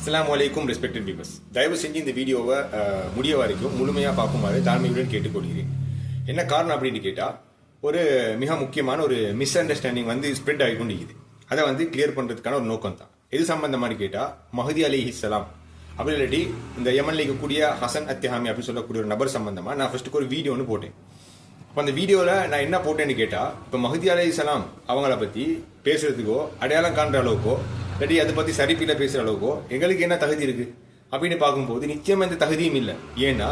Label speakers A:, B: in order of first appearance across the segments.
A: அஸ்ஸலாமு அலைக்கும் respected viewers, தயவு செஞ்சு இந்த வீடியோவை முடிய வரைக்கும் முழுமையாக பார்க்குமாறு தாழ்மையுடன் கேட்டுக்கொள்கிறேன். என்ன காரணம் அப்படின்னு கேட்டால், ஒரு மிக முக்கியமான ஒரு மிஸ் அண்டர்ஸ்டாண்டிங் ஸ்ப்ரெட் ஆகி கொண்டிருக்குது. அதை கிளியர் பண்ணுறதுக்கான ஒரு நோக்கம் தான். எது சம்பந்தமானு கேட்டால், மஹதி அலைஹிஸ்ஸலாம் அப்படி இல்லாட்டி இந்த யமன்ல இருக்கக்கூடிய ஹசன் அத்திஹாமி அப்படின்னு சொல்லக்கூடிய ஒரு நபர் சம்பந்தமாக நான் ஃபர்ஸ்ட்டுக்கு ஒரு வீடியோ போட்டேன். அப்போ அந்த வீடியோவில் நான் என்ன போட்டேன்னு கேட்டால், இப்போ மஹதி அலைஹிஸ்ஸலாம் அவங்கள பற்றி பேசுறதுக்கோ அடையாளம் காண்ற அளவுக்கோ இல்லாட்டி அதை பற்றி சரிப்பில பேசுகிற அளவுக்கோ எங்களுக்கு என்ன தகுதி இருக்குது அப்படின்னு பார்க்கும்போது நிச்சயமாக எந்த தகுதியும் இல்லை. ஏன்னா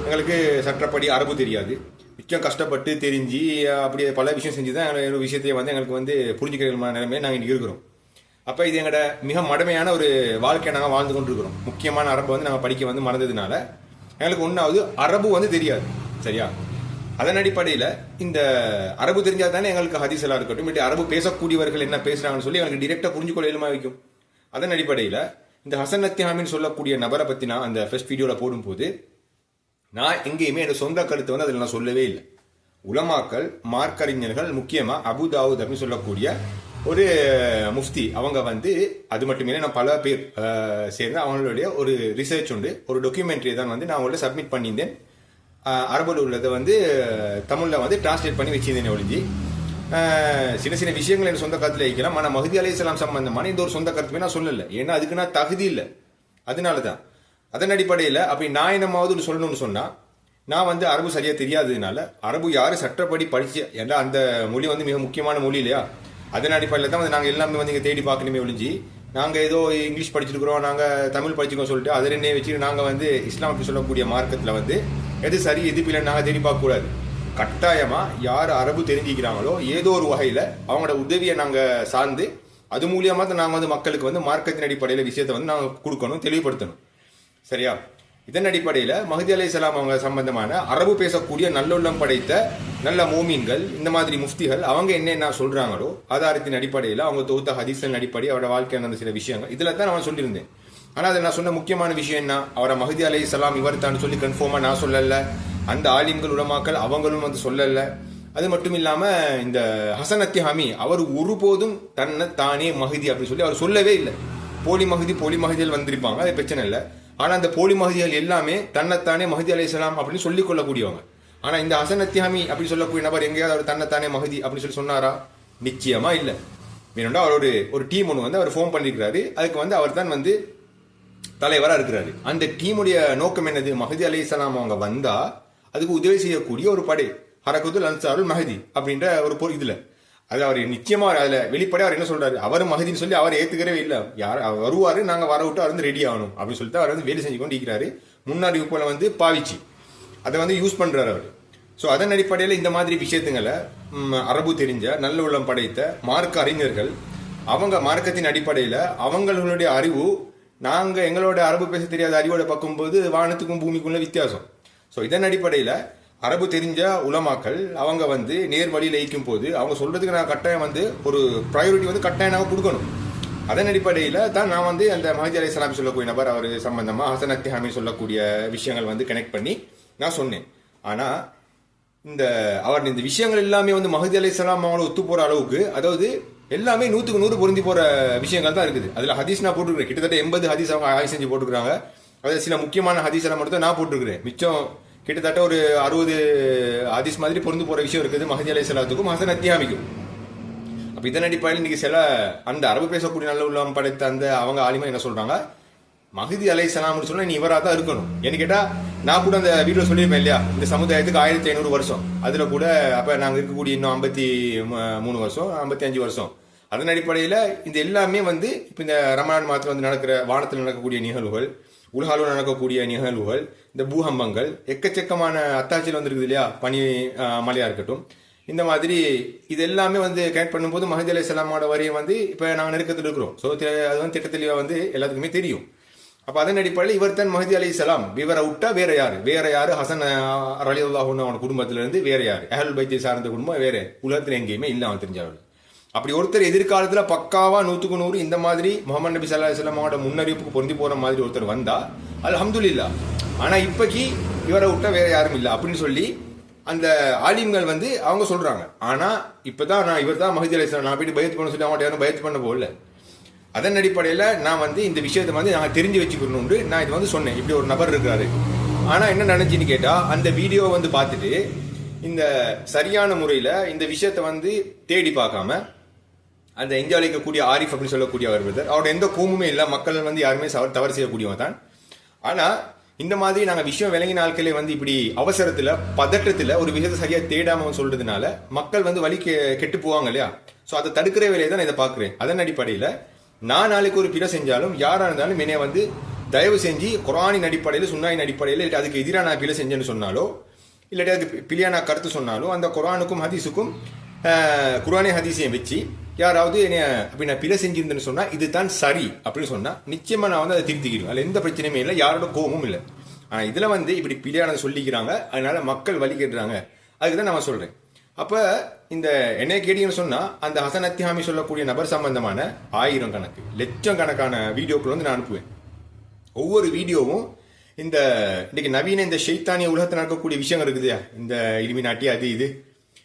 A: எங்களுக்கு சட்டப்படி அரபு தெரியாது. மிச்சம் கஷ்டப்பட்டு தெரிஞ்சு அப்படி பல விஷயம் செஞ்சு தான் ஒரு விஷயத்தையே எங்களுக்கு புரிஞ்சுக்கிற நிலைமையை நாங்கள் இன்றைக்கி இருக்கிறோம். அப்போ இது எங்களோட மிக மடமையான ஒரு வாழ்க்கையை நாங்கள் வாழ்ந்து கொண்டு இருக்கிறோம். முக்கியமான அரபு நாங்கள் படிக்க மறந்ததுனால எங்களுக்கு ஒன்றாவது அரபு தெரியாது. சரியா? அதன் அடிப்படையில் இந்த அரபு தெரிஞ்சால் தானே எங்களுக்கு ஹதீஸ் எல்லாம் இருக்கட்டும், இல்லை அரபு பேசக்கூடியவர்கள் என்ன பேசுகிறாங்கன்னு சொல்லி எங்களுக்கு டிரெக்டாக புரிஞ்சுக்கொள்ள இயலுமா வைக்கும். அதன் அடிப்படையில் இந்த ஹசன் அத்திஹாமின்னு சொல்லக்கூடிய நபரை பற்றி நான் அந்த ஃபர்ஸ்ட் வீடியோவில் போடும்போது நான் எங்கேயுமே என்னோட சொந்த கருத்தை அதில் நான் சொல்லவே இல்லை. உலமாக்கள், மார்க்கறிஞர்கள், முக்கியமாக அபுதாவுத் அப்படின்னு சொல்லக்கூடிய ஒரு முஃப்தி அவங்க அது மட்டுமே நான் பல பேர் சேர்ந்து அவங்களுடைய ஒரு ரிசர்ச் உண்டு, ஒரு டாக்குமெண்ட்ரி தான் நான் அவங்கள்ட்ட சப்மிட் பண்ணியிருந்தேன். அரபுல உள்ளதை தமிழில் டிரான்ஸ்லேட் பண்ணி வச்சிருந்தேன். ஒழிஞ்சு சின்ன சின்ன விஷயங்கள் என் சொந்த கருத்தில் வைக்கலாம். ஆனால் மஹதி அலைஹிஸ்ஸலாம் சம்பந்தமான இந்த ஒரு சொந்த கருத்துமே நான் சொல்லலை. ஏன்னா அதுக்கு நான் தகுதி இல்லை. அதனால தான். அதன் அடிப்படையில் அப்படி நான் என்னமாவது சொல்லணும்னு சொன்னால், நான் அரபு சரியாக தெரியாததுனால அரபு யார் சட்டப்படி படிச்சு, ஏன்னா அந்த மொழி மிக முக்கியமான மொழி இல்லையா? அதன் அடிப்படையில் தான் நாங்கள் எல்லாமே இங்கே தேடி பார்க்கணுமே ஒழிஞ்சு நாங்கள் ஏதோ இங்கிலீஷ் படிச்சிருக்கிறோம், நாங்கள் தமிழ் படிச்சுக்கோம் சொல்லிட்டு அதில் வச்சு நாங்கள் இஸ்லாம் அப்படி சொல்லக்கூடிய மார்க்கத்தில் எது சரி எது பிள்ளை நாங்கள் தேடி பார்க்கக்கூடாது. கட்டாயமாக யார் அரபு தெரிஞ்சுக்கிறாங்களோ ஏதோ ஒரு வகையில் அவங்களோட உதவியை நாங்கள் சார்ந்து அது மூலியமாக தான் நாங்கள் மக்களுக்கு மார்க்கத்தின் அடிப்படையில் விஷயத்தை நாங்கள் கொடுக்கணும், தெளிவுபடுத்தணும். சரியா? இதன் அடிப்படையில் மஹதி அலைஹிஸ்ஸலாம் அவங்க சம்பந்தமான அரபு பேசக்கூடிய நல்லுள்ளம் படைத்த நல்ல மோமீன்கள், இந்த மாதிரி முஃப்திகள் அவங்க என்ன சொல்றாங்களோ ஆதாரத்தின் அடிப்படையில் அவங்க தொகுத்த ஹதீஸின் அடிப்படை அவரோட வாழ்க்கை நடந்த சில விஷயங்கள் இதில் தான் நான் சொல்லியிருந்தேன். ஆனால் அதை நான் சொன்ன முக்கியமான விஷயம் என்ன, அவரை மஹதி அலைஹிஸ்ஸலாம் இவர் தான் சொல்லி கன்ஃபார்மாக நான் சொல்லலை. அந்த ஆலிம்கள் உலமாக்கள் அவங்களும் சொல்லலை. அது மட்டும் இல்லாமல் இந்த ஹசன் அத்திஹாமி அவர் ஒருபோதும் தன்னை தானே மஹதி அப்படின்னு சொல்லி அவர் சொல்லவே இல்லை. போலி மஹதிகள் வந்திருப்பாங்க, அது பிரச்சனை இல்லை. ஆனால் அந்த போலி மஹதிகள் எல்லாமே தன்னைத்தானே மஹதி அலைஹிஸ்ஸலாம் அப்படின்னு சொல்லிக் கொள்ளக்கூடியவங்க. ஆனால் இந்த ஹசன் அத்திஹாமி அப்படி சொல்லக்கூடிய நபர் எங்கேயாவது அவர் தன்னைத்தானே மஹதி அப்படின்னு சொல்லி சொன்னாரா? நிச்சயமா இல்லை. வேணும்னா அவர் ஒரு டீம் ஒன்று அவர் ஃபார்ம் பண்ணியிருக்கிறாரு. அதுக்கு அவர் தான் தலைவராக இருக்கிறாரு. அந்த டீமுடைய நோக்கம் என்னது? மஹதி அலைஹிஸ்ஸலாம் அவங்க வந்தா அதுக்கு உதவி செய்யக்கூடிய ஒரு படை, ஹரகத்துல் அன்சாருல் மஹதி அப்படின்ற ஒரு இதுல அது அவர் நிச்சயமா அதுல வெளிப்படையா அவர் என்ன சொல்றாரு, அவர் மஹதின்னு சொல்லி அவர் ஏத்துக்கிறவே இல்லை. யார் வருவாரு, நாங்க வர விட்டு அவர் ரெடி ஆகணும் அப்படின்னு சொல்லிட்டு அவர் வேலை செஞ்சு கொண்டு இருக்கிறாரு. முன்னாடி போல பாவிச்சு அதை யூஸ் பண்றாரு அவர். ஸோ அதன் அடிப்படையில் இந்த மாதிரி விஷயத்துங்களை அரபு தெரிஞ்ச நல்ல உள்ளம் படைத்த மார்க்க அறிஞர்கள் அவங்க மார்க்கத்தின் அடிப்படையில் அவங்களுடைய அறிவு நாங்கள் எங்களோட அரபு பேச தெரியாத அறிவோட பார்க்கும்போது வானத்துக்கும் பூமிக்குள்ள வித்தியாசம். ஸோ இதன் அடிப்படையில் அரபு தெரிஞ்ச உலமாக்கள் அவங்க நேர் வழியில் ஈக்கும் போது அவங்க சொல்றதுக்கு நான் கட்டாயம் ஒரு ப்ரையாரிட்டி கட்டாயம் நாங்கள் கொடுக்கணும். அதன் அடிப்படையில் தான் நான் அந்த மஹதி அலைஹிஸ்ஸலாம் சொல்லக்கூடிய நபர் அவர் சம்பந்தமாக ஹசன் அத்திஹாமி சொல்லக்கூடிய விஷயங்கள் கனெக்ட் பண்ணி நான் சொன்னேன். ஆனால் அவர் இந்த விஷயங்கள் எல்லாமே மஹதி அலைஹிஸ்ஸலாம் அவங்கள ஒத்து போகிற அளவுக்கு, அதாவது எல்லாமே 100க்கு 100 பொருந்தி போகிற விஷயங்கள் தான் இருக்குது. அதில் ஹதீஸ் நான் போட்டுருக்கிறேன். கிட்டத்தட்ட 80 ஹதீஸ் அவங்க ஆய்வு செஞ்சு போட்டுருக்காங்க. அதாவது சில முக்கியமான ஹதீஸ் எல்லாம் மட்டும் நான் போட்டிருக்கிறேன். மிச்சம் கிட்டத்தட்ட ஒரு 60 ஹதீஸ் மாதிரி பொருந்து போகிற விஷயம் இருக்குது மஹதி அலைஹிஸ்ஸலாத்துக்கும் ஹசன் அத்திஹாமிக்கும். அப்போ இதன் அடிப்படையில் இன்னைக்கு சில அந்த அரபு பேசக்கூடிய நல்ல உள்ளம் படைத்த அந்த அவங்க ஆலிமா என்ன சொல்றாங்க, மஹதி அலைஹிஸ்ஸலாம்னு சொன்னா நீ இவராக தான் இருக்கணும். ஏன்னு கேட்டால் நான் கூட அந்த வீடியோ சொல்லியிருப்பேன் இல்லையா, இந்த சமுதாயத்துக்கு 1500 வருஷம், அதில் கூட அப்போ நாங்கள் இருக்கக்கூடிய இன்னும் 53 வருஷம் 55 வருஷம். அதன் அடிப்படையில் இந்த எல்லாமே இப்போ இந்த ரமலான் மாதத்தில் நடக்கிற வானத்தில் நடக்கக்கூடிய நிகழ்வுகள், உலகாவில் நடக்கக்கூடிய நிகழ்வுகள், இந்த பூகம்பங்கள், எக்கச்சக்கமான அத்தாட்சியில் இருக்குது இல்லையா, பனி மழையாக இருக்கட்டும், இந்த மாதிரி இது எல்லாமே கனெக்ட் பண்ணும்போது மஹதி அலைஹிஸ்ஸலாமோட வரையும் இப்போ நாங்கள் நெருக்கத்தில் இருக்கிறோம். ஸோ அது திட்டத்தில் எல்லாத்துக்குமே தெரியும். அப்போ அதன் அடிப்படையில் இவர் தான் மஹதி அலைஹிஸ்ஸலாம். இவரை விட்டா வேற யாரு ஹசன் ரலியல்லாஹு அன்ஹு அவன் குடும்பத்திலிருந்து வேற யாரு, அஹ்லுல் பைத்தை சார்ந்த குடும்பம் வேற உலகத்தில் எங்கேயுமே இல்லை அவன் தெரிஞ்சவர்கள். அப்படி ஒருத்தர் எதிர்காலத்தில் பக்காவா 100க்கு 100 இந்த மாதிரி முஹம்மது நபி ஸல்லல்லாஹு அலைஹி வஸல்லம் அவரோட முன்னறிவிப்புக்கு பொருந்தி போற மாதிரி ஒருத்தர் வந்தா அல்ஹம்துலில்லாஹ். ஆனால் இப்போக்கி இவரை விட்டா வேற யாரும் இல்லை அப்படின்னு சொல்லி அந்த ஆலிம்கள் அவங்க சொல்றாங்க. ஆனால் இப்போதான் நான் இவர் தான் மஹதி அலைஹிஸ்ஸலாம் நான் போயிட்டு பயத்து பண்ண சொல்லி அவங்கள்ட்ட யாரும் பயத்து பண்ண போகல. அதன் அடிப்படையில் நான் வந்து இந்த விஷயத்தை வந்து நாங்கள் தெரிஞ்சு வச்சுக்கணும்னு நான் இது வந்து சொன்னேன். இப்படி ஒரு நபர் இருக்கிறாரு. ஆனால் என்ன நினைச்சுன்னு கேட்டால், அந்த வீடியோவை வந்து பார்த்துட்டு இந்த சரியான முறையில் இந்த விஷயத்தை வந்து தேடி பார்க்காம அந்த இந்தியாவில் இருக்கக்கூடிய ஆரிஃப் அப்படின்னு சொல்லக்கூடிய அவர் அவரோட எந்த கோமுமே இல்லை. மக்கள் வந்து யாருமே தவறு செய்யக்கூடியவங்க தான். ஆனால் இந்த மாதிரி நாங்கள் விஷயம் விளங்கின நாட்களே வந்து இப்படி அவசரத்தில் பதற்றத்தில் ஒரு விஷயத்தை சரியாக தேடாமல் சொல்றதுனால மக்கள் வந்து வழி கெட்டு போவாங்க இல்லையா? ஸோ அதை தடுக்கிற வேலையை தான் நான் இதை பார்க்குறேன். அதன் அடிப்படையில் நான் நாளைக்கு ஒரு பிழை செஞ்சாலும் யாராக இருந்தாலும் என்னை வந்து தயவு செஞ்சு குர்ஆனின் அடிப்படையில் சுன்னாயின் அடிப்படையில் இல்லை அதுக்கு எதிராக நான் பிழை செஞ்சேன்னு சொன்னாலோ இல்லாட்டி அதுக்கு பிழையான கருத்து சொன்னாலும் அந்த குர்ஆனுக்கும் ஹதீஸுக்கும் குர்ஆனே ஹதீஸையும் வச்சு யாராவது என்னை அப்படி நான் பிழை செஞ்சிருந்தேன்னு சொன்னால் இதுதான் சரி அப்படின்னு சொன்னால் நிச்சயமாக நான் வந்து அதை திருத்திக்கிறேன். அதில் எந்த பிரச்சனையுமே இல்லை, யாரோட கோபமும் இல்லை. ஆனால் இதில் வந்து இப்படி பிழையானதை சொல்லிக்கிறாங்க, அதனால மக்கள் வழி கேட்டுறாங்க. அதுக்கு தான் நான் சொல்கிறேன். அப்போ இந்த என்ன கேட்டீங்கன்னு சொன்னால் அந்த ஹசன் அத்திஹாமி சொல்லக்கூடிய நபர் சம்பந்தமான 1000 கணக்கு லட்சம் கணக்கான வீடியோக்கள் வந்து நான் அனுப்புவேன். ஒவ்வொரு வீடியோவும் இந்த இன்னைக்கு நவீன இந்த ஷைத்தானிய உலகத்தில் நடக்கக்கூடிய விஷயங்கள் இருக்குது, இந்த இலுமினாட்டி அது இது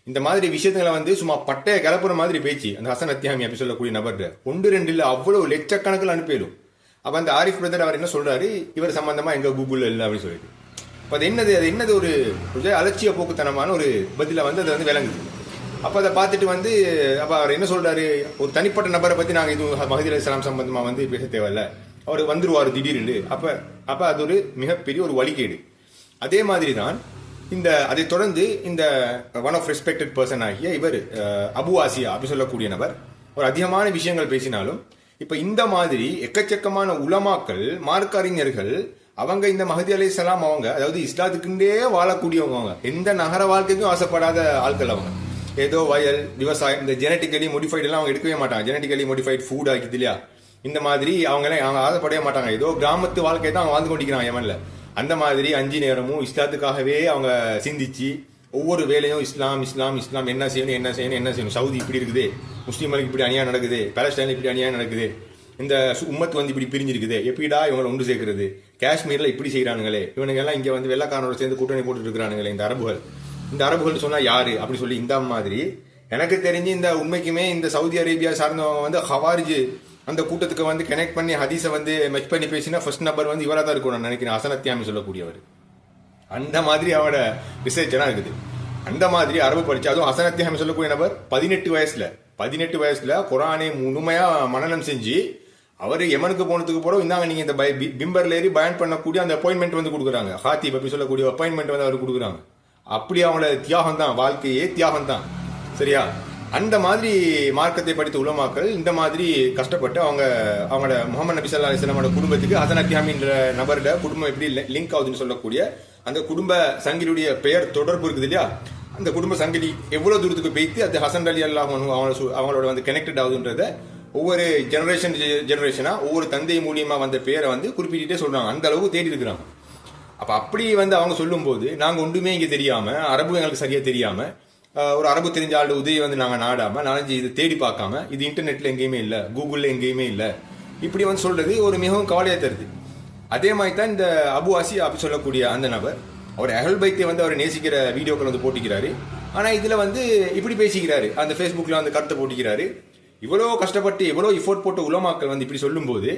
A: இந்த மாதிரி விஷயங்களை வந்து சும்மா பட்டைய கிளப்புற மாதிரி பேச்சு அந்த ஹசன் அத்திஹாமி அப்படி சொல்லக்கூடிய நபர் 1-2 இல்லை அவ்வளவு லட்சக்கணக்கில் அனுப்பிடும். அப்போ அந்த ஆரிஃப் பிரதர் அவர் என்ன சொல்றாரு, இவர் சம்பந்தமா எங்க கூகுள் இல்லை அப்படின்னு சொல்லிட்டு. அப்போ அது என்னது ஒரு அலட்சிய போக்குத்தனமான ஒரு பதில வந்து அது வந்து விளங்குது. அப்போ அதை பார்த்துட்டு வந்து அப்போ அவர் என்ன சொல்றாரு, ஒரு தனிப்பட்ட நபரை பற்றி நாங்கள் இது மஹதி அலைஹிஸ்ஸலாம் சம்பந்தமாக வந்து பேச தேவையில்ல, அவர் வந்துருவார் திடீர்னு. அப்போ அது ஒரு மிகப்பெரிய ஒரு வழிகேடு. அதே மாதிரி தான் அதை தொடர்ந்து இந்த ஒன் ஆஃப் ரெஸ்பெக்டட் பர்சன் ஆகிய இவர் அபு ஆசியா அப்படி சொல்லக்கூடிய நபர் ஒரு அதிகமான விஷயங்கள் பேசினாலும் இப்போ இந்த மாதிரி எக்கச்சக்கமான உலமாக்கள் மார்க்க அறிஞர்கள் அவங்க இந்த மஹதி அலைஹிஸ்ஸலாம் அவங்க அதாவது இஸ்லாத்துக்குண்டே வாழக்கூடியவங்க, எந்த நகர வாழ்க்கைக்கும் ஆசைப்படாத ஆட்கள். அவங்க ஏதோ வயல் விவசாயம் இந்த ஜெனட்டிக்கலி மோடிஃபைட் எல்லாம் அவங்க எடுக்கவே மாட்டாங்க. ஜெனட்டிக்கலி மோடிஃபைட் ஃபுட் ஆகிது இல்லையா, இந்த மாதிரி அவங்க ஆசைப்படவே மாட்டாங்க. ஏதோ கிராமத்து வாழ்க்கை தான் அவங்க வாழ்ந்து கொண்டிருக்கிறாங்க யமன்ல. அந்த மாதிரி 5 நேரமும் இஸ்லாத்துக்காகவே அவங்க சிந்திச்சு ஒவ்வொரு வேலையும் இஸ்லாம் இஸ்லாம் இஸ்லாம் என்ன செய்யணும். சவுதி இப்படி இருக்குது, முஸ்லீம்களுக்கு இப்படி அநியாயம் நடக்குது, பாலஸ்டைன்ல இப்படி அநியாயம் நடக்குது, இந்த உம்மத்து வந்து இப்படி பிரிஞ்சிருக்குது, எப்படிடா இவங்களை ஒன்று சேர்க்கறது, காஷ்மீர்ல இப்படி செய்யறானுங்களே, இவனுங்க எல்லாம் இங்க வந்து வெள்ளக்காரனோட சேர்ந்து கூட்டணி போட்டு இருக்கிறானுங்களே இந்த அரபுகள் சொன்னா யாரு அப்படி சொல்லி இந்த மாதிரி எனக்கு தெரிஞ்சு இந்த உண்மைக்குமே இந்த சவுதி அரேபியா சார்ந்தவங்க வந்து ஹவாரிஜ் அந்த கூட்டத்துக்கு வந்து கனெக்ட் பண்ணி ஹதீஸை வந்து மெச் பண்ணி பேசினா ஃபர்ஸ்ட் நம்பர் வந்து இவராக தான் இருக்கும் நான் நினைக்கிறேன், ஹசன் அத்திஹாமி சொல்லக்கூடியவர். அந்த மாதிரி அவரோட ரிசர்ச் எல்லாம் இருக்குது. அந்த மாதிரி அரபு படிச்சு அதுவும் ஹசன் அத்திஹாமி சொல்லக்கூடிய நபர் 18 வயசுல குர்ஆனை முழுமையா மனனம் செஞ்சு அவர் யமனுக்கு போனதுக்கு போறோம் இந்தாங்க நீங்க இந்த பிம்பர்ல ஏறி பயன் பண்ணக்கூடிய அந்த அப்பாயின்மெண்ட் வந்து கொடுக்குறாங்க. ஹாத்திப் அப்படி சொல்லக்கூடிய அப்பாயின்மெண்ட் வந்து அவர் கொடுக்குறாங்க. அப்படி அவங்களோட தியாகம் தான், வாழ்க்கையே தியாகம் தான். சரியா? அந்த மாதிரி மார்க்கத்தை படித்த உலமாக்கள் இந்த மாதிரி கஷ்டப்பட்டு அவங்களோட முகமது நபி ஸல்லல்லாஹு அலைஹி வஸல்லம் குடும்பத்துக்கு ஹசன் அத்திஹாமின்ற நபரோட குடும்பம் எப்படி லிங்க் ஆகுதுன்னு சொல்லக்கூடிய அந்த குடும்ப சங்கிலியுடைய பெயர் தொடர்பு இருக்குது இல்லையா, அந்த குடும்ப சங்கிலி எவ்வளவு தூரத்துக்கு போய்த்து அது ஹசன் அலி அல்லாஹ் அவங்களோட வந்து கனெக்டட் ஆகுதுன்றத ஒவ்வொரு ஜெனரேஷனா ஒவ்வொரு தந்தை மூலியமா வந்த பேரை வந்து குறிப்பிட்டே சொல்றாங்க. அந்த அளவுக்கு தேடி இருக்கிறாங்க. அப்ப அப்படி வந்து அவங்க சொல்லும் போது நாங்க ஒன்றுமே இங்க தெரியாம அரபு எங்களுக்கு சரியா தெரியாம ஒரு அரபு தெரிஞ்ச ஆள் உதவி வந்து நாங்க நாடாம நாலஞ்சு இது தேடி பார்க்காம இது இன்டர்நெட்ல எங்கேயுமே இல்லை, கூகுள்ல எங்கேயுமே இல்லை, இப்படி வந்து சொல்றது ஒரு மிகவும் கவலையா தருது. அதே மாதிரி தான் இந்த அபு ஆசியா அப்படி சொல்லக்கூடிய அந்த நபர் அவர் அஹல் பைத்தை வந்து அவர் நேசிக்கிற வீடியோக்கள் வந்து போட்டிக்கிறாரு. ஆனா இதுல வந்து இப்படி பேசிக்கிறாரு, அந்த ஃபேஸ்புக்ல வந்து கருத்தை போட்டிக்கிறாரு. இவ்வளோ கஷ்டப்பட்டு எவ்வளோ எஃபோர்ட் போட்ட உலமாக்கள் வந்து இப்படி சொல்லும் போது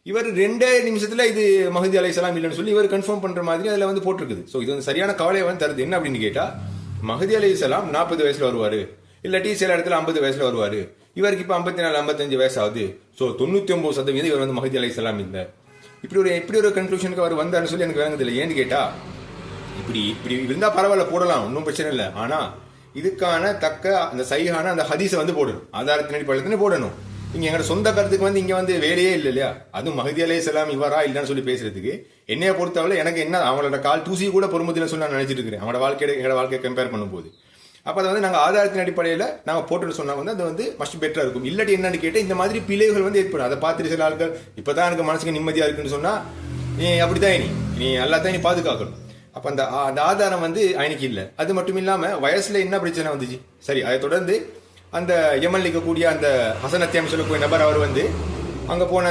A: இவர் 2 நிமிஷத்துல இது மஹதி அலைஹிஸ்ஸலாம் இல்லைன்னு சொல்லி இவர் கன்ஃபார்ம் பண்ற மாதிரி அதுல வந்து போட்டிருக்குது. ஸோ இது வந்து சரியான கவலையை வந்து தருது. என்ன அப்படின்னு கேட்டா, மஹதி அலைஹிஸ்ஸலாம் 40 வயசுல வருவாரு, இல்லாட்டி சில இடத்துல 50 வயசுல வருவாரு, இவருக்கு இப்ப 54 55 வயசு ஆகுது. ஸோ 99% இவர் வந்து மஹதி அலைஹிஸ்ஸலாம் இல்லை. இப்படி ஒரு கன்க்ளூஷனுக்கு அவர் வந்தாருன்னு சொல்லி எனக்கு விளங்குது இல்லை. ஏன்னு கேட்டா, இப்படி இருந்தா பரவாயில்ல போடலாம், ஒன்றும் பிரச்சனை இல்லை. ஆனா இதுக்கான தக்க அந்த சைஹான அந்த ஹதீஸை வந்து போடணும், ஆதாரத்தின் அடிப்படையில் போடணும். இங்க எங்களோட சொந்த கருத்துக்கு வந்து இங்க வந்து வேலையே இல்லை இல்லையா, அதுவும் மஹதி அலைஹிஸ்ஸலாம் இவரா இல்லைன்னு சொல்லி பேசுறதுக்கு என்னைய பொறுத்தவரை எனக்கு என்ன அவங்களோட கால் தூசி கூட பொறுமதியில் சொல்லி நான் நினைச்சிட்டு இருக்கிறேன் அவங்களோட எங்களோட வாழ்க்கையை கம்பேர் பண்ணும்போது. அப்போ அதை வந்து நாங்கள் ஆதாரத்தின் அடிப்படையில் நாங்கள் போட்டுட்டு சொன்னா வந்து அது வந்து மஸ்ட் பெட்டரா இருக்கும். இல்லாட்டி என்னன்னு கேட்டால் இந்த மாதிரி பிழைகள் வந்து ஏற்படும். அதை பார்த்துட்டு சில ஆட்கள் இப்பதான் எனக்கு மனசுக்கு நிம்மதியா இருக்குன்னு சொன்னா நீ அப்படித்தான் நீ எல்லாத்தையும் நீ பாதுகாக்கணும். அப்ப அந்த ஆதாரம் வந்து எனக்கு இல்லை. அது மட்டும் இல்லாம வயசுல என்ன பிரச்சனை வந்துச்சு, சரி அதை தொடர்ந்து அந்த யமன்ல இருக்கக்கூடிய அந்த ஹசன் அத்தியாமி சொல்லக்கூடிய நபர் அவர் வந்து அங்க போன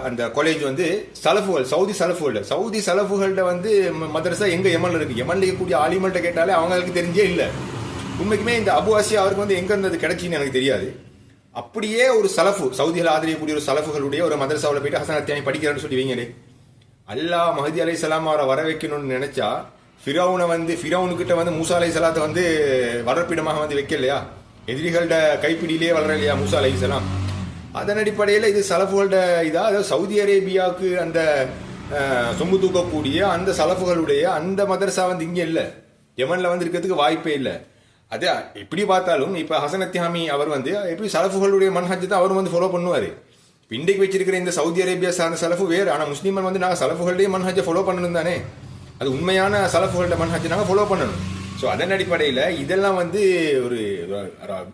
A: அந்த காலேஜ் வந்து சலஃபுகள் சவுதி சலஃபுகள்கிட்ட வந்து மதரசா எங்க யமன்ல இருக்கு, யமன்ல இருக்கக்கூடிய ஆலிமல்கிட்ட கேட்டாலே அவங்களுக்கு தெரிஞ்சே இல்லை. உண்மைக்குமே இந்த அபு ஆசியா அவருக்கு வந்து எங்க இருந்தது கிடைச்சின்னு எனக்கு தெரியாது. அப்படியே ஒரு சலஃபு, சவுதிகள் ஆதரிக்கக்கூடிய ஒரு சலஃபுகளுடைய ஒரு மதரசாவில் போயிட்டு ஹசன் அத்தியாமி படிக்கிறான்னு சொல்லி வைங்களே. அல்லாஹ் மஹதி அலைஹிஸ்ஸலாம் அவரை வர வைக்கணும்னு நினைச்சா ஃபிரௌனுக்கிட்ட மூசா அலைஹிஸ்ஸலாத்தை வளர்ப்பிடமாக வைக்கலையா? எதிரிகளோட கைப்பிடியிலே வளர இல்லையா மூசா அலைஹிஸ்ஸலாம்? அதன் அடிப்படையில் இது சலஃபுகளோட அதாவது சவுதி அரேபியாவுக்கு அந்த சொம்பு தூக்கக்கூடிய அந்த சலஃபுகளுடைய அந்த மதரசா இங்கே இல்லை, யமன்ல இருக்கிறதுக்கு வாய்ப்பே இல்லை. அது எப்படி பார்த்தாலும் இப்போ ஹசன் அத்தியாமி அவர் எப்படி சலஃபுகளுடைய மன்ஹஜ் தான் அவர் ஃபாலோ பண்ணுவார். இன்றைக்கு வச்சிருக்கிற இந்த சவுதி அரேபியா சார்ந்த சலஃபு வேறு, ஆனால் முஸ்லீமன் நாங்கள் சலஃபுகளுடைய மன்ஹஜை ஃபாலோ பண்ணணும் தானே. அது உண்மையான சலஃபுகளோட மன்ஹஜ் நாங்கள் ஃபாலோ பண்ணணும். ஸோ அதன் அடிப்படையில் இதெல்லாம் ஒரு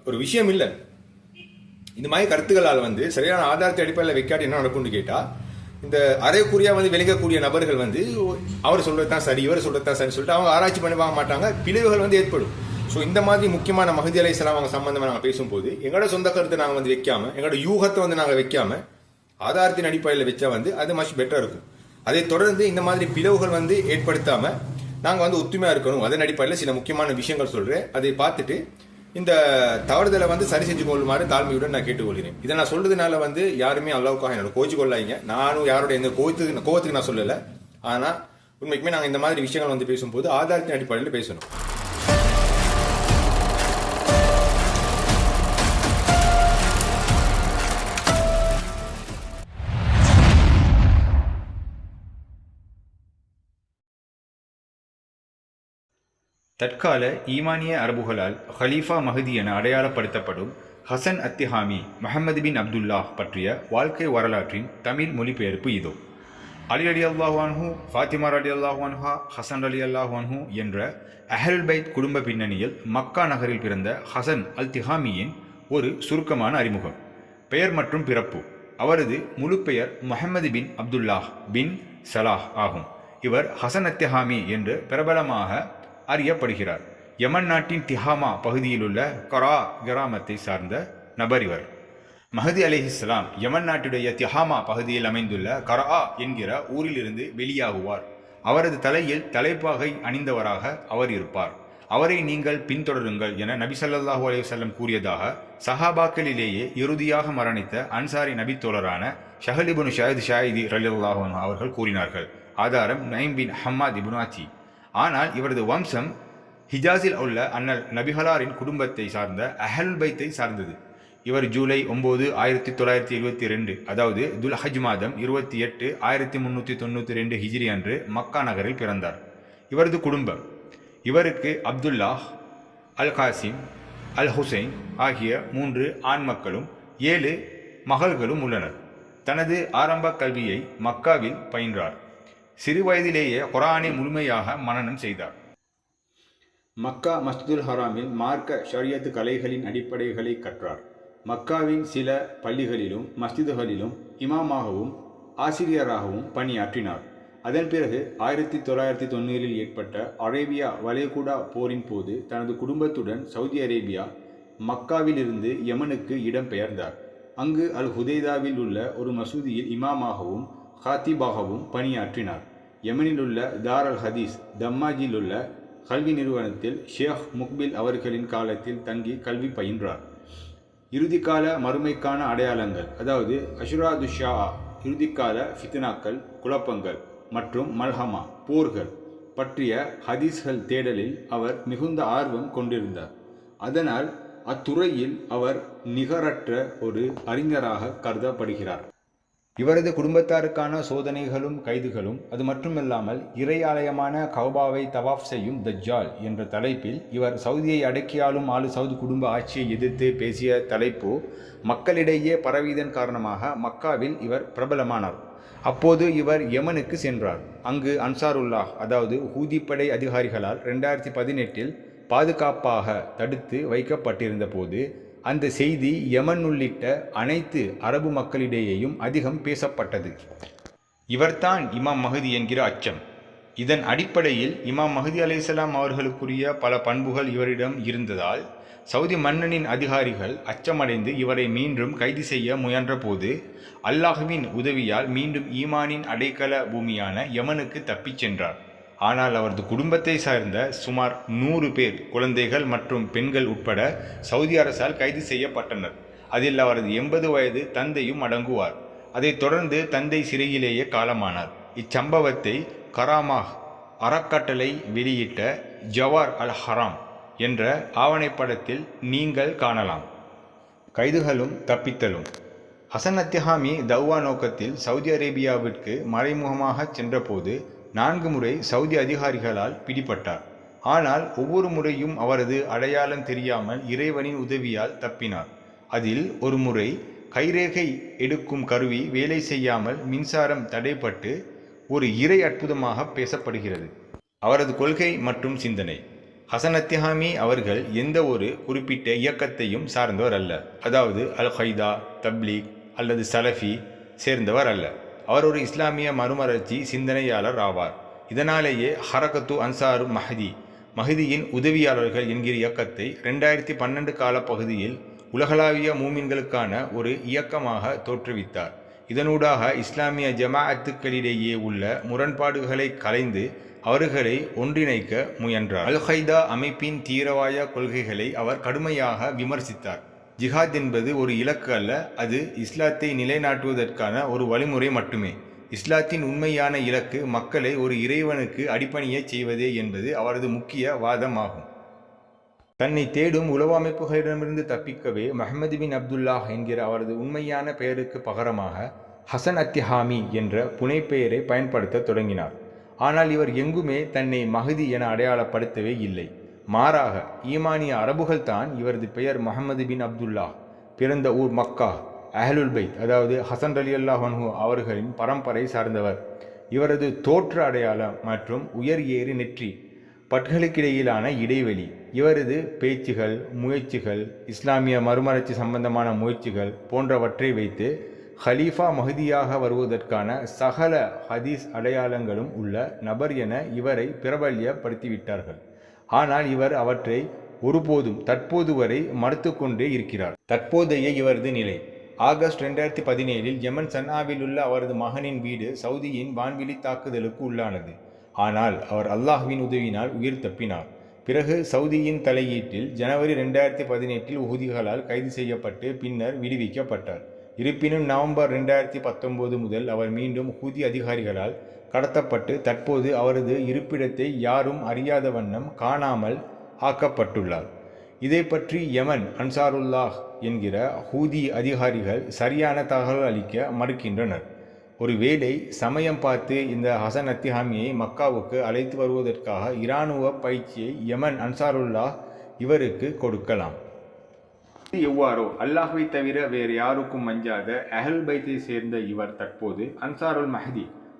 A: ஒரு விஷயம் இல்லை. இந்த மாதிரி கருத்துக்களால் சரியான ஆதாரத்தை அடிப்படையில் வைக்காட்டி என்ன நடக்கும்னு கேட்டால், இந்த அரைக்குறியா விளங்கக்கூடிய நபர்கள் அவர் சொல்றது தான் சரி, இவர் சொல்றது தான் சரி சொல்லிட்டு அவங்க ஆராய்ச்சி பண்ணி வாங்க மாட்டாங்க, பிளவுகள் ஏற்படும். ஸோ இந்த மாதிரி முக்கியமான மஹதி அலைஹிஸ்ஸலாம் அவங்க சம்பந்தமாக நாங்கள் பேசும்போது எங்களோட சொந்த கருத்தை நாங்கள் வைக்காம, எங்களோட யூகத்தை நாங்கள் வைக்காம ஆதாரத்தின் அடிப்படையில் வச்சா அது மச் பெட்டராக இருக்கும். அதை தொடர்ந்து இந்த மாதிரி பிளவுகள் ஏற்படுத்தாம நாங்கள் ஒத்துமையாக இருக்கணும். அதன் அடிப்படையில் சில முக்கியமான விஷயங்கள் சொல்கிறேன், அதை பார்த்துட்டு இந்த தவறுதலை சரி செஞ்சு கொள்ளுமாறு தாழ்மையுடன் நான் கேட்டுக்கொள்கிறேன். இதை நான் சொல்றதுனால யாருமே அல்லாவுக்காக என்னோட கோச்சு கொள்ளாங்க. நானும் யாரோட எந்த கோவத்துக்கு நான் சொல்லலை. ஆனால் உண்மைக்குமே நாங்கள் இந்த மாதிரி விஷயங்கள் பேசும்போது ஆதாரத்தின் அடிப்படையில் பேசணும்.
B: தற்கால ஈமானிய அரபுகளால் ஹலீஃபா மஹதி என அடையாளப்படுத்தப்படும் ஹசன் அத்திஹாமி முஹம்மது பின் அப்துல்லாஹ் பற்றிய வாழ்க்கை வரலாற்றின் தமிழ் மொழிபெயர்ப்பு இதோ. அலி அலி அல்லாஹு அன்ஹு, ஃபாத்திமா அலி அல்லாஹு அன்ஹா, ஹசன் அலி அல்லாஹு அன்ஹு என்ற அஹ்லுல் பைத் குடும்ப பின்னணியில் மக்கா நகரில் பிறந்த ஹசன் அல் திஹாமியின் ஒரு சுருக்கமான அறிமுகம். பெயர் மற்றும் பிறப்பு. அவரது முழு பெயர் முஹம்மது பின் அப்துல்லாஹ் பின் சலாஹ் ஆகும். இவர் ஹசன் அத்திஹாமி என்று பிரபலமாக அறியப்படுகிறார். யமன் நாட்டின் திஹாமா பகுதியிலுள்ள கரா கிராமத்தை சார்ந்த நபர் இவர். மஹதி அலைஹிஸ்ஸலாம் யமன் நாட்டுடைய திஹாமா பகுதியில் அமைந்துள்ள கரா என்கிற ஊரிலிருந்து வெளியாகுவார். அவரது தலையில் தலைப்பாகை அணிந்தவராக அவர் இருப்பார். அவரை நீங்கள் பின்தொடருங்கள் என நபி ஸல்லல்லாஹு அலைஹி வஸல்லம் கூறியதாக சஹாபாக்களிலேயே இறுதியாக மரணித்த அன்சாரி நபித்தோழரான ஷஹல் இப்னு ஷாயிதி ரலியல்லாஹு அன்ஹு அவர்கள் கூறினார்கள். ஆதாரம் நைம் பின் ஹம்மாத் இப்னு அத்தி. ஆனால் இவரது வம்சம் ஹிஜாஸில் உள்ள அண்ணல் நபிகளாரின் குடும்பத்தை சார்ந்த அஹ்லுல் பைத்தை சார்ந்தது. இவர் ஜூலை 9, 1972 அதாவது துல் ஹஜ் மாதம் 28, 1392 ஹிஜ்ரி அன்று மக்கா நகரில் பிறந்தார். இவரது குடும்பம் இவருக்கு அப்துல்லாஹ், அல் காசிம், அல் ஹுசைன் ஆகிய 3 ஆண் மக்களும் 7 மகள்களும் உள்ளனர். தனது ஆரம்ப கல்வியை மக்காவில் பயின்றார். சிறு வயதிலேயே குர்ஆனை முழுமையாக மனனம் செய்தார். மக்கா மஸ்ஜிதுல் ஹராமில் மார்க்க ஷரியத்து கலைகளின் அடிப்படைகளை கற்றார். மக்காவின் சில பள்ளிகளிலும் மஸ்ஜிதுகளிலும் இமாமாகவும் ஆசிரியராகவும் பணியாற்றினார். அதன் பிறகு 1990 ஏற்பட்ட அரேபியா வளைகுடா போரின் போது தனது குடும்பத்துடன் சவுதி அரேபியா மக்காவிலிருந்து யமனுக்கு இடம்பெயர்ந்தார். அங்கு அல் ஹுதைதாவில் உள்ள ஒரு மசூதியில் இமாமாகவும் ஹாத்திபாகவும் பணியாற்றினார். யமனில் உள்ள தார் அல் ஹதீஸ் தம்மாஜில் உள்ள கல்வி நிறுவனத்தில் ஷேக் முக்பில் அவர்களின் காலத்தில் தங்கி கல்வி பயின்றார். இறுதிக்கால மறுமைக்கான அடையாளங்கள் அதாவது அஷுராது ஷா, இறுதிக்கால ஃபித்னாக்கள், குழப்பங்கள் மற்றும் மல்ஹமா போர்கள் பற்றிய ஹதீஸ்கள் தேடலில் அவர் மிகுந்த ஆர்வம் கொண்டிருந்தார். அதனால் அத்துறையில் அவர் நிகரற்ற ஒரு அறிஞராக கருதப்படுகிறார். இவரது குடும்பத்தாருக்கான சோதனைகளும் கைதுகளும் அது மட்டுமல்லாமல் இறை ஆலயமான கௌபாவை தவாஃப் செய்யும் தஜ்ஜால் என்ற தலைப்பில் இவர் சவுதியை அடக்கியாலும் சவுதி குடும்ப ஆட்சியை எதிர்த்து பேசிய தலைப்பு மக்களிடையே பரவியதன் காரணமாக மக்காவில் இவர் பிரபலமானார். அப்போது இவர் யமனுக்கு சென்றார். அங்கு அன்சாருல்லாஹ் அதாவது ஹூதிப்படை அதிகாரிகளால் 2018 பாதுகாப்பாக தடுத்து வைக்கப்பட்டிருந்த போது அந்த செய்தி யமன் உள்ளிட்ட அனைத்து அரபு மக்களிடையேயும் அதிகம் பேசப்பட்டது. இவர்தான் இமாம் மஹதி என்கிற அச்சம். இதன் அடிப்படையில் இமாம் மஹதி அலைஹிஸ்ஸலாம் அவர்களுக்குரிய பல பண்புகள் இவரிடம் இருந்ததால் சவுதி மன்னனின் அதிகாரிகள் அச்சமடைந்து இவரை மீண்டும் கைது செய்ய முயன்ற போது அல்லாஹ்வின் உதவியால் மீண்டும் ஈமானின் அடைக்கல பூமியான யமனுக்கு தப்பிச் சென்றார். ஆனால் அவரது குடும்பத்தை சார்ந்த சுமார் 100 பேர் குழந்தைகள் மற்றும் பெண்கள் உட்பட சவுதி அரசால் கைது செய்யப்பட்டனர். அதில் அவரது 80 வயது தந்தையும் அடங்குவார். அதைத் தொடர்ந்து தந்தை சிறையிலேயே காலமானார். இச்சம்பவத்தை கராமாஹ் அறக்கட்டளை வெளியிட்ட ஜவார் அல் ஹராம் என்ற ஆவணைப்படத்தில் நீங்கள் காணலாம். கைதுகளும் தப்பித்தலும். ஹசன் அத்திஹாமி தௌவா நோக்கத்தில் சவுதி அரேபியாவிற்கு மறைமுகமாக சென்றபோது 4 முறை சவுதி அதிகாரிகளால் பிடிபட்டார். ஆனால் ஒவ்வொரு முறையும் அவரது அடையாளம் தெரியாமல் இறைவனின் உதவியால் தப்பினார். அதில் ஒரு முறை கைரேகை எடுக்கும் கருவி வேலை செய்யாமல் மின்சாரம் தடைப்பட்டு ஒரு இறை அற்புதமாக பேசப்படுகிறது. அவரது கொள்கை மற்றும் சிந்தனை. ஹசன் அத்திஹாமி அவர்கள் எந்த ஒரு குறிப்பிட்ட இயக்கத்தையும் சார்ந்தவர் அல்ல. அதாவது அல் கைதா, தப்லீக் அல்லது சலஃபி சேர்ந்தவர் அல்ல. அவர் ஒரு இஸ்லாமிய மறுமலர்ச்சி சிந்தனையாளர் ஆவார். இதனாலேயே ஹரகத்து அன்சாரு மஹதியின் உதவியாளர்கள் என்கிற இயக்கத்தை 2012 காலப்பகுதியில் உலகளாவிய மூமின்களுக்கான ஒரு இயக்கமாக தோற்றுவித்தார். இதனூடாக இஸ்லாமிய ஜமாஅத்துக்களிடையே உள்ள முரண்பாடுகளை கலைந்து அவர்களை ஒன்றிணைக்க முயன்றார். அல் கைதா அமைப்பின் தீவிரவாத கொள்கைகளை அவர் கடுமையாக விமர்சித்தார். ஜிஹாத் என்பது ஒரு இலக்கு அல்ல, அது இஸ்லாத்தை நிலைநாட்டுவதற்கான ஒரு வழிமுறை மட்டுமே. இஸ்லாத்தின் உண்மையான இலக்கு மக்களை ஒரு இறைவனுக்கு அடிபணியச் செய்வதே என்பது அவரது முக்கிய வாதமாகும். தன்னை தேடும் உளவு அமைப்புகளிடமிருந்து தப்பிக்கவே முஹம்மது பின் அப்துல்லாஹ் என்கிற அவரது உண்மையான பெயருக்கு பகரமாக ஹசன் அத்திஹாமி என்ற புனைப்பெயரை பயன்படுத்த தொடங்கினார். ஆனால் இவர் எங்குமே தன்னை மஹதி என அடையாளப்படுத்தவே இல்லை. மாறாக ஈமானிய அரபுகள் தான் இவரது பெயர் முஹம்மது பின் அப்துல்லாஹ், பிறந்த ஊர் மக்கா, அஹ்லுல் பைத் அதாவது ஹசன் ரலியல்லாஹு அன்ஹு அவர்களின் பரம்பரை சார்ந்தவர். இவரது தோற்ற அடையாளம் மற்றும் உயர் ஏறி நெற்றி பற்களுக்கிடையிலான இடைவெளி, இவரது பேச்சுகள், முயற்சிகள், இஸ்லாமிய மறுமலர்ச்சி சம்பந்தமான முயற்சிகள் போன்றவற்றை வைத்து ஹலீஃபா மஹதியாக வருவதற்கான சகல ஹதீஸ் அடையாளங்களும் உள்ள நபர் என இவரை பிரபல்யப்படுத்திவிட்டார்கள். ஆனால் இவர் அவற்றை ஒருபோதும் தற்போது வரை மறுத்து கொண்டே இருக்கிறார். தற்போதைய இவரது நிலை. ஆகஸ்ட் 2017 யமன் சன்னாவில் உள்ள அவரது மகனின் வீடு சவுதியின் வான்வெளி தாக்குதலுக்கு உள்ளானது. ஆனால் அவர் அல்லாஹ்வின் உதவினால் உயிர் தப்பினார். பிறகு சவுதியின் தலையீட்டில் ஜனவரி 2018 உஹுதிகளால் கைது செய்யப்பட்டு பின்னர் விடுவிக்கப்பட்டார். இருப்பினும் நவம்பர் 2019 முதல் அவர் மீண்டும் ஹூதி அதிகாரிகளால் கடத்தப்பட்டு தற்போது அவரது இருப்பிடத்தை யாரும் அறியாத வண்ணம் காணாமல் ஆக்கப்பட்டுள்ளார். இதை பற்றி யமன் அன்சாருல்லாஹ் என்கிற ஹூதி அதிகாரிகள் சரியான தகவல் அளிக்க மறுக்கின்றனர். ஒருவேளை சமயம் பார்த்து இந்த ஹசன் அத்திஹாமியை மக்காவுக்கு அழைத்து வருவதற்காக இராணுவ பயிற்சியை யமன் அன்சாருல்லாஹ் இவருக்கு கொடுக்கலாம். எவ்வாறோ அல்லாஹ்வை தவிர வேறு யாருக்கும் மஞ்சாத அஹ்லுல் பைத்தை சேர்ந்த இவர் தற்போது அன்சாருல்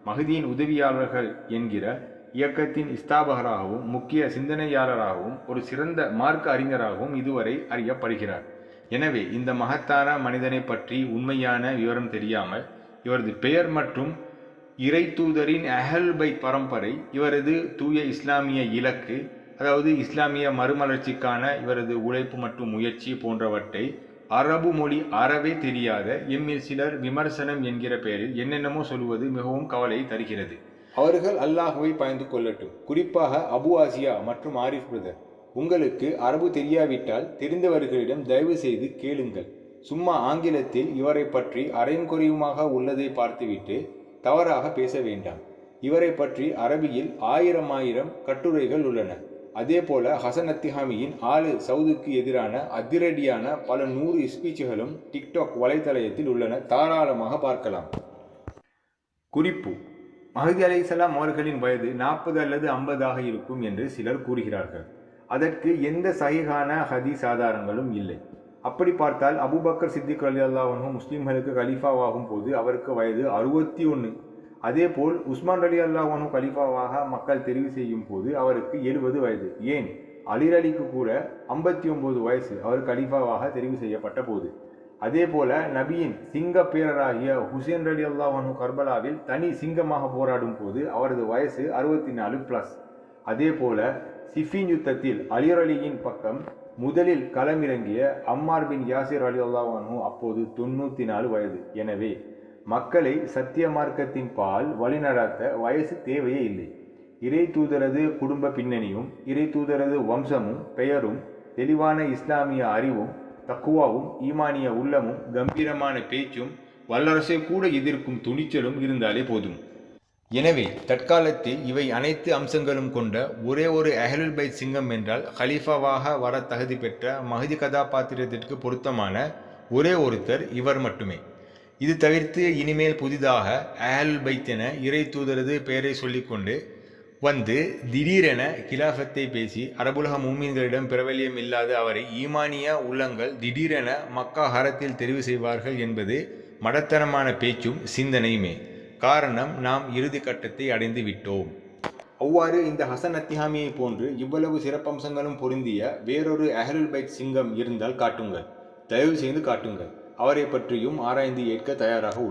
B: மஹதியின் உதவியாளர்கள் என்கிற இயக்கத்தின் ஸ்தாபகராகவும் முக்கிய சிந்தனையாளராகவும் ஒரு சிறந்த மார்க்க அறிஞராகவும் இதுவரை அறியப்படுகிறார். எனவே இந்த மகத்தான மனிதனை பற்றி உண்மையான விவரம் தெரியாமல் இவரது பெயர் மற்றும் இறை தூதரின் அஹ்லுல் பைத் பரம்பரை, இவரது தூய இஸ்லாமிய இலக்கு அதாவது இஸ்லாமிய மறுமலர்ச்சிக்கான இவரது உழைப்பு மற்றும் முயற்சி போன்றவற்றை அரபு மொழி அறவே தெரியாத எம்மில் சிலர் விமர்சனம் என்கிற பெயரில் என்னென்னமோ சொல்வது மிகவும் கவலை தருகிறது. அவர்கள் அல்லாஹ்வை பயந்து கொள்ளட்டும். குறிப்பாக அபு ஆசியா மற்றும் ஆரிஃப் பிரதர், உங்களுக்கு அரபு தெரியாவிட்டால் தெரிந்தவர்களிடம் தயவு செய்து கேளுங்கள். சும்மா ஆங்கிலத்தில் இவரை பற்றி அரையும் குறையுமாக உள்ளதை பார்த்துவிட்டு தவறாக பேச வேண்டாம். இவரை பற்றி அரபியில் 1000 கட்டுரைகள் உள்ளன. அதே போல ஹசன் அத்திஹாமியின் 6 சவுதுக்கு எதிரான அதிரடியான பல 100 ஸ்பீச்சுகளும் டிக்டாக் வலைத்தளத்தில் உள்ளன, தாராளமாக பார்க்கலாம். குறிப்பு: மஹதி அலைஹிஸ்ஸலாம் அவர்களின் வயது 40 அல்லது 50 இருக்கும் என்று சிலர் கூறுகிறார்கள். அதற்கு எந்த சஹீஹான ஹதீஸ் ஆதாரங்களும் இல்லை. அப்படி பார்த்தால் அபூபக்கர் சித்திக் ரலியல்லாஹு அன்ஹு முஸ்லிம்களுக்கு கலீஃபாவாகும் போது அவருக்கு வயது 61. அதேபோல் உஸ்மான் ரலியல்லாஹு அன்ஹு கலீஃபாவாக மக்கள் தெரிவு செய்யும் போது அவருக்கு 70 வயது. ஏன் அலிக்கு கூட 59 வயசு அவர் கலீஃபாவாக தெரிவு செய்யப்பட்ட போது. அதே போல நபியின் சிங்க பேரராகிய ஹுசேன் ரலியல்லாஹு அன்ஹு கர்பலாவில் தனி சிங்கமாக போராடும் போது அவரது வயசு 64+. அதே போல சிஃபின் யுத்தத்தில் அலியின் பக்கம் முதலில் களமிறங்கிய அம்மார் பின் யாசிர் ரலியல்லாஹு அன்ஹு அப்போது 94 வயது. எனவே மக்களை சத்திய மார்க்கத்தின் பால் வழிநடத்த வயசு தேவையே இல்லை. இறை தூதரது குடும்ப பின்னணியும் இறை தூதரது வம்சமும் பெயரும் தெளிவான இஸ்லாமிய அறிவும் தக்குவாவும் ஈமானிய உள்ளமும் கம்பீரமான பேச்சும் வல்லரசை கூட எதிர்க்கும் துணிச்சலும் இருந்தாலே போதும். எனவே தற்காலத்தில் இவை அனைத்து அம்சங்களும் கொண்ட ஒரே ஒரு அஹ்லுல் பைத் சிங்கம் என்றால் ஹலீஃபாவாக வர தகுதி பெற்ற மஹதி கதாபாத்திரத்திற்கு பொருத்தமான ஒரே ஒருத்தர் இவர் மட்டுமே. இது தவிர்த்து இனிமேல் புதிதாக அஹ்லுல் பைத் என இறை தூதரது பெயரை சொல்லிக்கொண்டு வந்து திடீரென கிலாஃபத்தை பேசி அரபுலக மூமீன்களிடம் பிரபல்யம் இல்லாத அவரை ஈமானிய உள்ளங்கள் திடீரென மக்கா ஹரத்தில் தெரிவு செய்வார்கள் என்பது மடத்தனமான பேச்சும் சிந்தனையுமே. காரணம், நாம் இறுதி கட்டத்தை அடைந்து விட்டோம். அவ்வாறு இந்த ஹசன் அத்திஹாமியை போன்று இவ்வளவு சிறப்பம்சங்களும் பொருந்திய வேறொரு அஹ்லுல் பைத் சிங்கம் இருந்தால் காட்டுங்கள், தயவு செய்து காட்டுங்கள். அவரை பற்றியும் ஆராய்ந்து ஏற்க தயாராக உள்ளோம்.